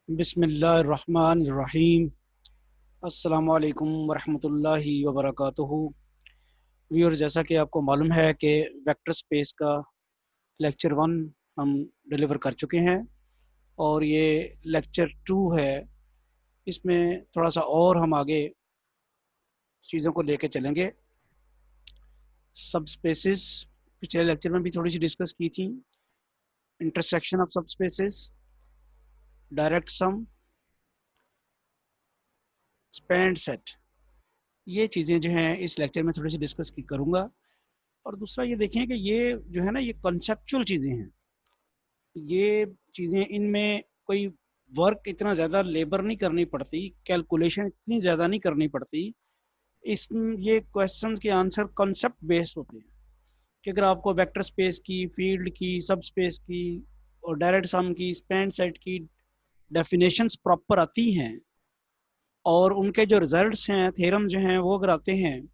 बिस्मिल्लाहिर्रहमानिर्रहीम। अस्सलामु अलैकुम वरहमतुल्लाहि वबरकातुहू। व्यूअर, जैसा कि आपको मालूम है कि वेक्टर स्पेस का लेक्चर 1 हम डिलीवर कर चुके हैं और ये लेक्चर 2 है। इसमें थोड़ा सा और हम आगे चीज़ों को लेके चलेंगे। सब स्पेसेस पिछले लेक्चर में भी थोड़ी सी डिस्कस की थी। इंटरसेक्शन ऑफ सब spaces, direct sum, span set, ये चीज़ें जो हैं इस लेक्चर में थोड़ी सी डिस्कस की करूँगा। और दूसरा ये देखें कि ये जो है ना, ये कॉन्सेप्चुअल चीज़ें हैं। ये चीज़ें, इनमें कोई वर्क इतना ज़्यादा लेबर नहीं करनी पड़ती, कैलकुलेशन इतनी ज़्यादा नहीं करनी पड़ती। इस ये क्वेश्चंस के आंसर कॉन्सेप्ट बेस्ड होते हैं कि अगर आपको वेक्टर स्पेस की, फील्ड की, सब स्पेस की और डायरेक्ट सम की, स्पैन सेट की डेफिनेशंस प्रॉपर आती हैं और उनके जो रिजल्ट्स हैं, थ्योरम जो हैं वो अगर आते हैं,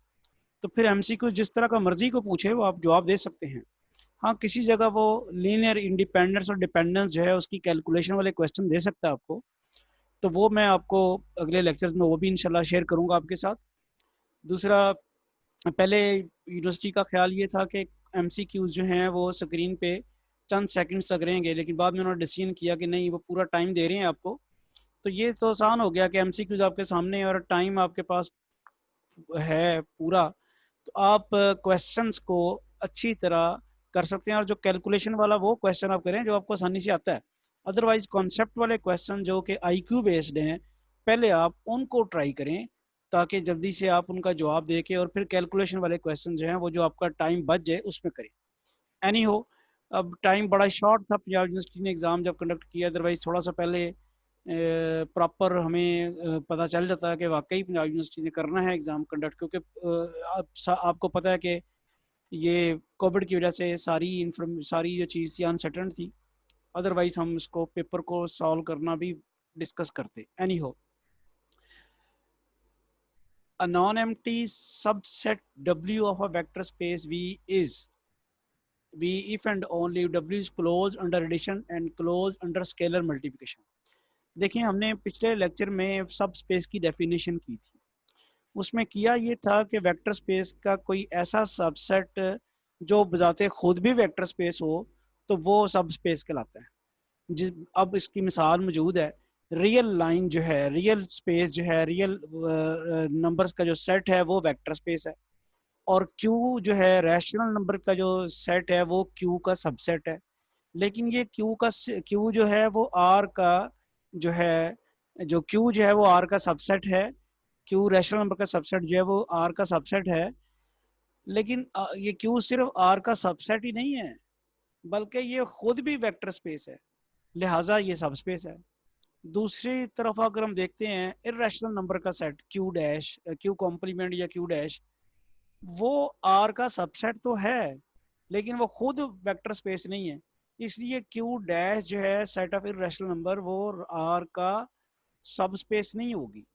तो फिर एमसीक्यू जिस तरह का मर्जी को पूछे वो आप जवाब दे सकते हैं। हाँ, किसी जगह वो लीनियर इंडिपेंडेंस और डिपेंडेंस जो है उसकी कैलकुलेशन वाले क्वेश्चन दे सकता है आपको, तो वो मैं आपको अगले लेक्चर्स में वो भी इंशाल्लाह शेयर करूंगा आपके साथ। दूसरा, पहले यूनिवर्सिटी का ख्याल ये था कि एमसीक्यूज जो हैं वो स्क्रीन पे चंद सेकंड्स तक रहेंगे, लेकिन बाद में उन्होंने डिसीजन किया कि नहीं, वो पूरा टाइम दे रहे हैं आपको। तो ये तो आसान हो गया कि एमसीक्यूज आपके सामने और टाइम आपके पास है पूरा, तो आप क्वेश्चंस को अच्छी तरह कर सकते हैं और जो कैलकुलेशन वाला वो क्वेश्चन आप करें जो आपको आसानी से आता है। अदरवाइज कॉन्सेप्ट वाले क्वेश्चन जो कि आईक्यू बेस्ड हैं, पहले आप उनको ट्राई करें ताकि जल्दी से आप उनका जवाब दे के और फिर कैलकुलेशन वाले क्वेश्चन जो हैं वो जो आपका टाइम बच जाए उसमें करें। एनी हो, अब टाइम बड़ा शॉर्ट था पंजाब यूनिवर्सिटी ने एग्ज़ाम जब कंडक्ट किया, अदरवाइज थोड़ा सा पहले प्रॉपर हमें पता चल जाता है कि वाकई पंजाब यूनिवर्सिटी ने करना है एग्ज़ाम कंडक्ट, क्योंकि आपको पता है कि ये कोविड की वजह से सारी जो चीज़ थी अनसर्टन थी। अदरवाइज हम इसको पेपर को सॉल्व करना भी डिस्कस करते। एनी हो, a non-empty subset W of a vector space V is V if and only if W is closed under addition and closed under scalar multiplication। देखिए, हमने पिछले लेक्चर में सब स्पेस की डेफिनेशन की थी। उसमें किया ये था कि वेक्टर स्पेस का कोई ऐसा सबसेट जो बजाते खुद भी वेक्टर स्पेस हो तो वो सब स्पेस कहलाता है। जिस अब इसकी मिसाल मौजूद है। रियल लाइन जो है, रियल स्पेस जो है, रियल नंबर्स का जो सेट है वो वेक्टर स्पेस है, और क्यू जो है, रैशनल नंबर का जो सेट है वो क्यू का सबसेट है। लेकिन ये क्यू जो है वो आर का जो है, जो क्यू जो है वो आर का सबसेट है। क्यू रैशनल नंबर का सबसेट जो है वो आर का सबसेट है। लेकिन ये क्यू सिर्फ आर का सबसेट ही नहीं है, बल्कि ये खुद भी वेक्टर स्पेस है, लिहाजा ये सब स्पेस है। दूसरी तरफ अगर हम देखते हैं इर्रेशनल नंबर का set Q dash, Q complement या क्यू डैश, वो आर का सबसेट तो है लेकिन वो खुद वेक्टर स्पेस नहीं है। इसलिए क्यू डैश जो है सेट ऑफ इर्रेशनल नंबर, वो आर का सब स्पेस नहीं होगी।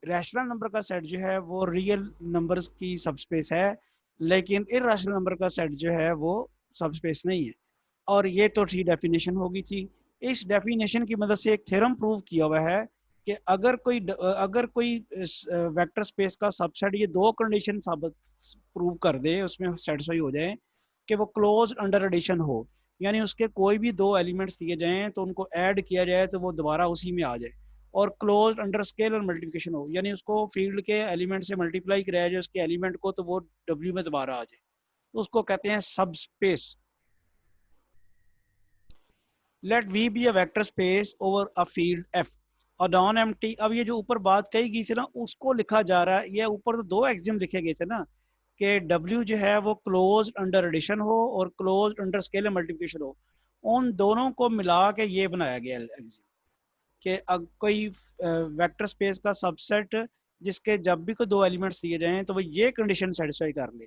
रैशनल नंबर का सेट जो है वो रियल नंबर्स की सब स्पेस है, लेकिन इर्रेशनल नंबर का सेट जो है वो सब स्पेस नहीं है। और ये तो ठीक डेफिनेशन होगी थी। इस डेफिनेशन की मदद से एक थ्योरम प्रूव किया हुआ है कि अगर कोई वेक्टर स्पेस का सबसेट ये दो कंडीशन साबित प्रूव कर दे, उसमें सेटिस्फाई हो जाए कि वो क्लोज अंडर एडिशन हो, यानी उसके कोई भी दो एलिमेंट्स दिए जाएं तो उनको ऐड किया जाए तो वो दोबारा उसी में आ जाए, और क्लोज अंडर स्केलर मल्टीप्लिकेशन हो, यानी उसको फील्ड के एलिमेंट से मल्टीप्लाई कराया जाए उसके एलिमेंट को, तो वो डब्ल्यू में दोबारा आ जाए, तो उसको कहते हैं subspace. Let we be a vector space over a field F और नॉन एम्प्टी। अब ये जो ऊपर बात कही गई थी ना, उसको लिखा जा रहा है। ये ऊपर तो दो एक्सियम लिखे गए थे ना, कि डब्ल्यू जो है वो क्लोज अंडर एडिशन हो और क्लोज अंडर स्केलर मल्टीप्लिकेशन हो। उन दोनों को मिला के ये बनाया गया एक्सियम कि कोई वेक्टर स्पेस का सबसेट जिसके जब भी कोई दो एलिमेंट्स दिए जाएं तो वो ये कंडीशन सेटिस्फाई कर ले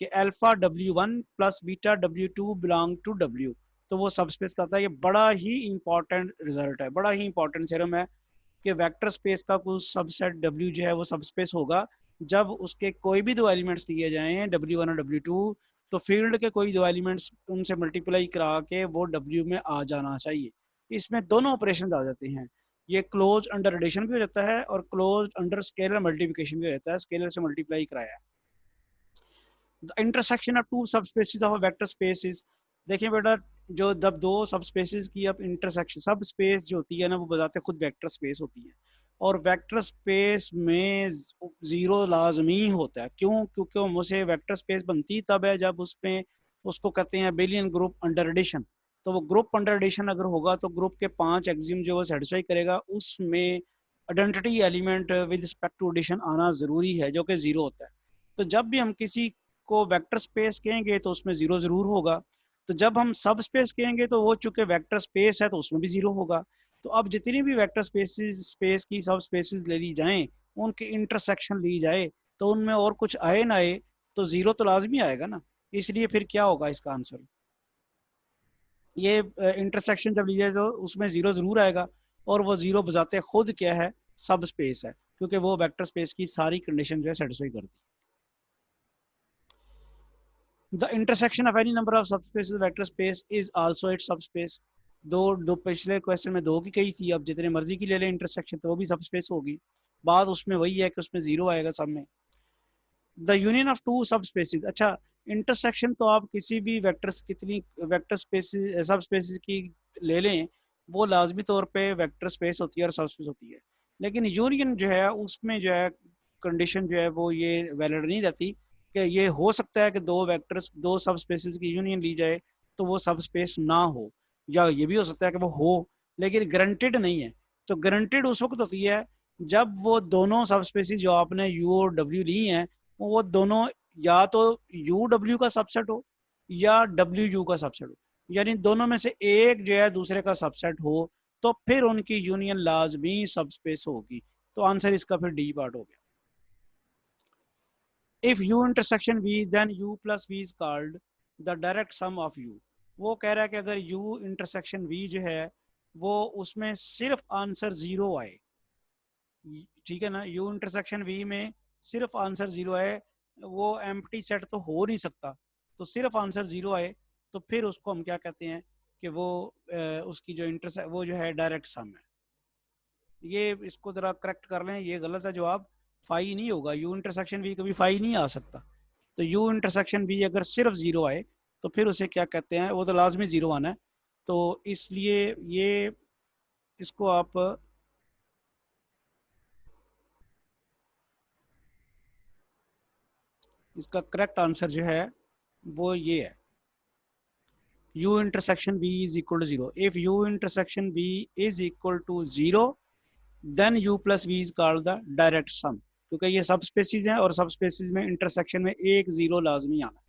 कि alpha W1 plus beta W2 belong to W, तो वो सब स्पेस करता है। ये बड़ा ही इंपॉर्टेंट रिजल्ट है, बड़ा ही इंपॉर्टेंट थ्योरम है कि वेक्टर स्पेस का कोई सबसेट W जो है वो सब स्पेस होगा जब उसके कोई भी दो एलिमेंट्स दिए जाएं W1 और W2, तो फील्ड के कोई दो एलिमेंट्स उनसे मल्टीप्लाई करा के वो W में आ जाना चाहिए। इसमें दोनों ऑपरेशन आ जाते हैं, ये क्लोज अंडर एडिशन भी हो जाता है और क्लोज अंडर स्केलर मल्टीप्लिकेशन भी हो जाता है, स्केलर से मल्टीप्लाई कराया है। The intersection of two subspaces of vector space is, देखिए बेटा, जो जब दो सब स्पेसिस की अब इंटरसेक्शन, सब स्पेस जो होती है ना वो बताते खुद वेक्टर स्पेस होती है, और वेक्टर स्पेस में जीरो लाजमी होता है। क्यों? क्योंकि उसे वेक्टर स्पेस बनती तब है जब उसमें, उसको कहते हैं बिलियन ग्रुप अंडर एडिशन। तो वो ग्रुप अंडर एडिशन अगर होगा तो ग्रुप के 5 एक्सियम जो वो सेटिस्फाई करेगा, उसमें identity element with respect to addition आना जरूरी है, जो कि जीरो होता है। तो जब भी हम किसी को वेक्टर स्पेस कहेंगे तो उसमें जीरो जरूर होगा। तो जब हम सब स्पेस कहेंगे तो वो चूंकि वेक्टर स्पेस है तो उसमें भी जीरो होगा। तो अब जितनी भी वेक्टर स्पेसिस, स्पेस की सब स्पेसिस ले ली जाएं, उनकी इंटरसेक्शन ली जाए, तो उनमें और कुछ आए ना आए तो जीरो तो लाजमी आएगा ना। इसलिए फिर क्या होगा इसका आंसर, ये इंटरसेक्शन जब ली जाए तो उसमें जीरो जरूर आएगा, और वो जीरो बजाते खुद क्या है, सब स्पेस है, क्योंकि वो वेक्टर स्पेस की सारी कंडीशन जो है सेटिस्फाई करती है। The intersection of any number of subspaces vector space is also its subspace। दो दो पिछले क्वेश्चन में दो की कही थी, अब जितने मर्जी की ले ले इंटरसेक्शन तो वो भी सबस्पेस होगी। बात उसमें वही है कि उसमें जीरो आएगा सब में। द यूनियन ऑफ टू सब स्पेसिस, अच्छा, इंटरसेक्शन तो आप किसी भी वेक्टर, कितनी वेक्टर स्पेसिस सब स्पेसिस की ले लें, वो लाजमी तौर पे वेक्टर स्पेस होती है और सब स्पेस होती है। लेकिन यूनियन जो है उसमें जो है कंडीशन जो है वो ये वैलिड नहीं रहती कि ये हो सकता है कि दो वेक्टर्स, दो सब स्पेसिस की यूनियन ली जाए तो वो सब स्पेस ना हो, या ये भी हो सकता है कि वो हो, लेकिन गारंटेड नहीं है। तो गारंटेड उस वक्त होती है जब वो दोनों सब स्पेसिस जो आपने यू और डब्ल्यू ली हैं, वो दोनों या तो यू डब्ल्यू का सबसेट हो या डब्ल्यू यू का सबसेट हो, यानी दोनों में से एक जो है दूसरे का सबसेट हो, तो फिर उनकी यूनियन लाजमी सब स्पेस होगी। तो आंसर इसका फिर डी पार्ट हो गया। If u intersection v then u plus v is called the direct sum of u। वो कह रहा है कि अगर u इंटरसेक्शन v जो है वो उसमें सिर्फ आंसर जीरो आए, ठीक है ना, u इंटरसेक्शन v में सिर्फ आंसर जीरो आए, वो एम्प्टी सेट तो हो नहीं सकता, तो सिर्फ आंसर जीरो आए, तो फिर उसको हम क्या कहते हैं कि वो उसकी जो इंटरसेक्ट वो जो है डायरेक्ट सम है। ये इसको जरा करेक्ट कर लें, ये गलत है जवाब, फाई नहीं होगा, यू इंटरसेक्शन वी कभी फाई नहीं आ सकता। तो यू इंटरसेक्शन वी अगर सिर्फ जीरो आए तो फिर उसे क्या कहते हैं, वो तो लाजमी जीरो आना है। तो इसलिए ये, इसको आप, इसका करेक्ट आंसर जो है वो ये है, u intersection v is equal to zero। if u intersection v is equal to zero then u plus v is called the direct sum, क्योंकि ये सब स्पेसिस हैं और सब स्पेसिस में इंटरसेक्शन में एक जीरो लाजमी आना है।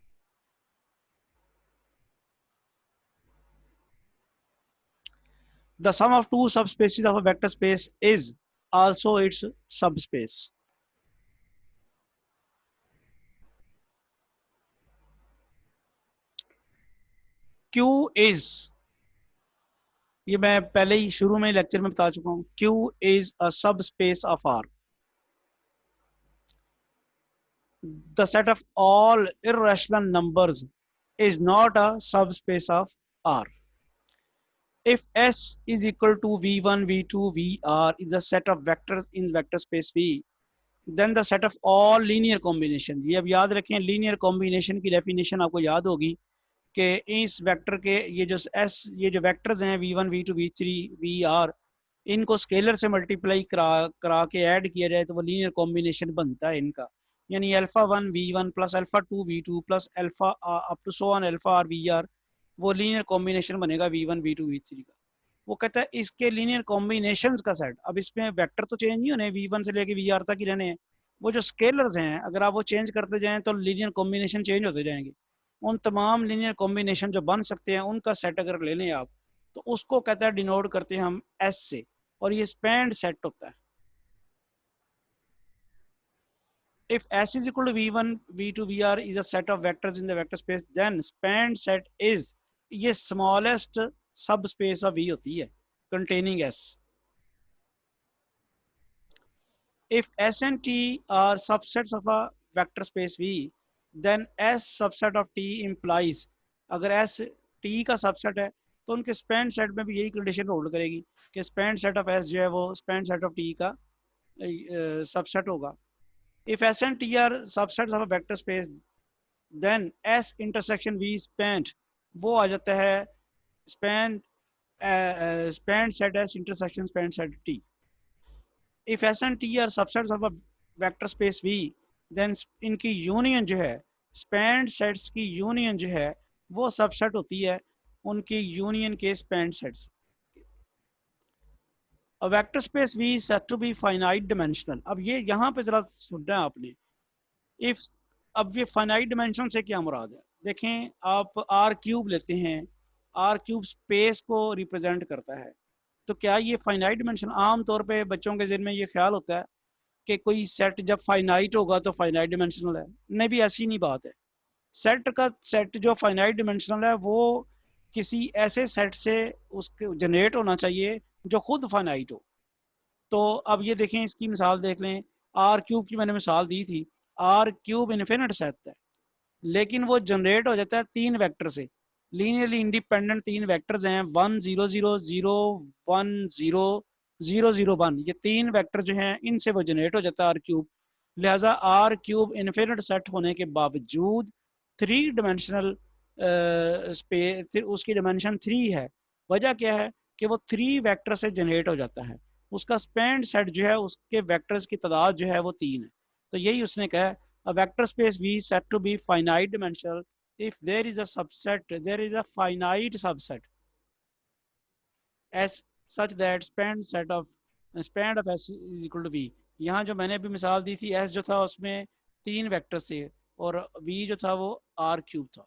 The sum of two subspaces of a vector space is also its subspace। Q is, ये मैं पहले ही शुरू में लेक्चर में बता चुका हूं, Q is a subspace of R। The set of all irrational numbers is not a subspace of R। If S is equal to V1, V2, Vr is a set of vectors in vector space V, then the set of all linear combination, ये अब याद रखें linear combination की definition आपको याद होगी कि इस वेक्टर के ये जो एस, ये जो वेक्टर्स हैं v1, v2, v3, vr, इनको स्केलर से मल्टीप्लाई करा के ऐड किया जाए तो वो लीनियर कॉम्बिनेशन बनता है इनका। यानी alpha one V one plus alpha two V two plus alpha up to so on alpha R V R, वो लीनियर कॉम्बिनेशन बनेगा V one V two V three का। वो कहता है इसके लीनियर कॉम्बिनेशन का सेट, अब इसमें वेक्टर तो चेंज नहीं होने, वी वन से लेके वी आर तक ही रहने हैं, वो जो स्केलर्स हैं अगर आप वो चेंज करते जाएं तो लीनियर कॉम्बिनेशन चेंज होते जाएंगे। उन तमाम लीनियर कॉम्बिनेशन जो बन सकते हैं उनका सेट अगर ले लें आप, तो उसको कहता है डिनोट करते हैं हम एस से, और ये स्पैंड सेट होता है। if S is equal to v1, v2, vr is a set of vectors in the vector space, then spanned set is, ये smallest subspace of V होती है containing S। if S and T are subsets of a vector space V, then S subset of T implies, अगर S T का subset है तो उनके span set में भी यही कंडीशन होल्ड करेगी कि स्पैन सेट ऑफ एस जो है वो स्पैन सेट ऑफ टी का सबसेट होगा। If S and T are subset of a vector space then S intersection V span, वो आ जाता है span span set S intersection span set T. If S and T are subsets of a vector space V, then इनकी union जो है, span sets की union जो है वो सबसेट होती है उनकी यूनियन के span sets. A vector space V is said to be finite dimensional। अब ये यहाँ पे जरा सुनना है आपने। इफ, अब ये फाइनाइट डिमेंशन से क्या मुराद है? देखें, आप आर क्यूब लेते हैं, आर क्यूब स्पेस को रिप्रेजेंट करता है, तो क्या ये फाइनाइट डिमेंशन? आम तौर पे बच्चों के ज़हन में ये ख्याल होता है कि कोई सेट जब फाइनाइट होगा तो फाइनाइट डिमेंशनल है। नहीं भी, ऐसी नहीं बात है। सेट का सेट जो फाइनाइट डिमेंशनल है वो किसी ऐसे सेट से उसके जनरेट होना चाहिए जो खुद फाइनाइट हो। तो अब ये देखें, इसकी मिसाल देख लें। आर क्यूब की मैंने मिसाल दी थी। आर क्यूब इन्फिनिट सेट है, लेकिन वो जनरेट हो जाता है तीन वेक्टर से, लीनियरली इंडिपेंडेंट तीन वेक्टर्स हैं, 1 0 0 0 1 0 0 0 1। ये तीन वेक्टर जो हैं इनसे वो जनरेट हो जाता है आर क्यूब। लिहाजा आर क्यूब इन्फिनिट सेट होने के बावजूद थ्री डिमेंशनल स्पेस, उसकी डिमेंशन 3 है। वजह क्या है कि वो 3 वेक्टर से जनरेट हो जाता है। उसका स्पैन सेट जो है, उसके वेक्टर्स की तादाद जो है वो 3 है। तो यही उसने कहा, a vector space V is said to be finite dimensional if there is a subset, there is a finite subset S such that span of S is equal to V। यहाँ जो मैंने अभी मिसाल दी थी, S जो था उसमें 3 vector से और V जो था वो R क्यूब था।